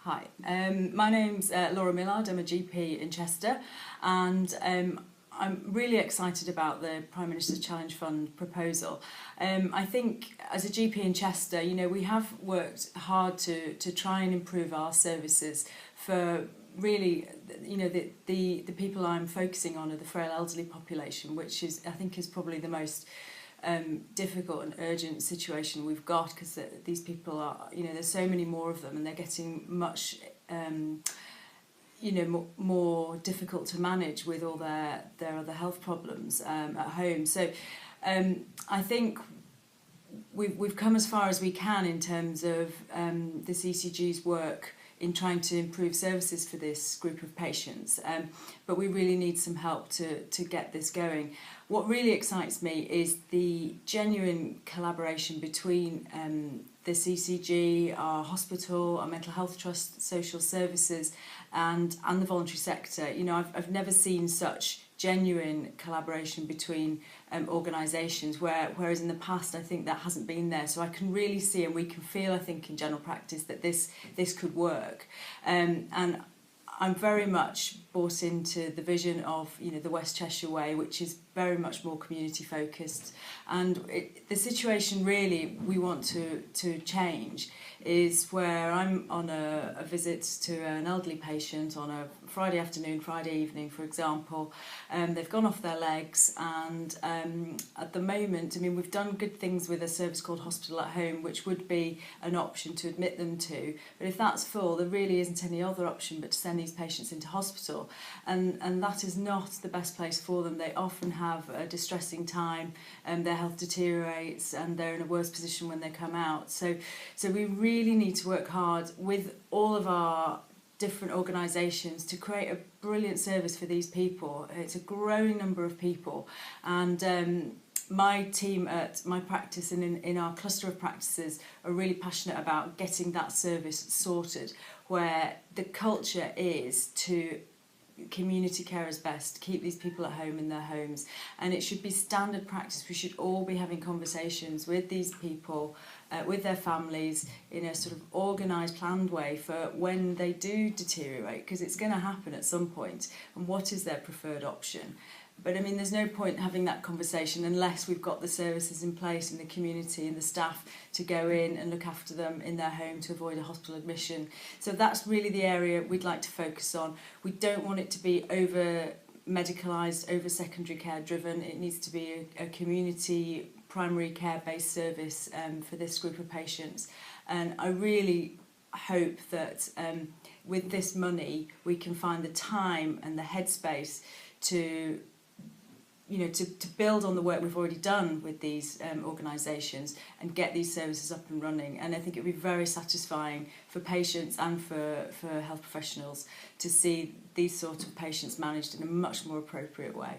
Hi, my name's Laura Millard. I'm a GP in Chester, and I'm really excited about the Prime Minister's Challenge Fund proposal. I think as a GP in Chester, you know, we have worked hard to try and improve our services for really, you know, the people I'm focusing on are the frail elderly population, which is, I think, is probably the most difficult and urgent situation we've got, because these people are, you know, there's so many more of them, and they're getting much you know, more difficult to manage with all their other health problems at home. So I think we've come as far as we can in terms of the CCG's work in trying to improve services for this group of patients, but we really need some help to get this going. What really excites me is the genuine collaboration between the CCG, our hospital, our mental health trust, social services, and the voluntary sector. You know, I've never seen such genuine collaboration between organisations, whereas in the past I think that hasn't been there. So I can really see, and we can feel, I think, in general practice that this could work. And I'm very much bought into the vision of, you know, the West Cheshire Way, which is very much more community focused. And the situation really we want to change is where I'm on a visit to an elderly patient on a Friday afternoon, Friday evening, for example. They've gone off their legs, and at the moment, I mean, we've done good things with a service called Hospital at Home, which would be an option to admit them to. But if that's full, there really isn't any other option but to send these patients into hospital. And that is not the best place for them. They often have a distressing time, and their health deteriorates, and they're in a worse position when they come out. So we really need to work hard with all of our different organisations to create a brilliant service for these people. It's a growing number of people, and my team at my practice and in our cluster of practices are really passionate about getting that service sorted, where the culture is to community care is best, keep these people at home in their homes, and it should be standard practice. We should all be having conversations with these people, with their families, in a sort of organised, planned way for when they do deteriorate, because it's going to happen at some point, and what is their preferred option. But I mean, there's no point having that conversation unless we've got the services in place in the community and the staff to go in and look after them in their home to avoid a hospital admission. So that's really the area we'd like to focus on. We don't want it to be over medicalised, over secondary care driven. It needs to be a community primary care based service for this group of patients. And I really hope that with this money we can find the time and the headspace to, you know, to build on the work we've already done with these organisations and get these services up and running. And I think it would be very satisfying for patients and for health professionals to see these sort of patients managed in a much more appropriate way.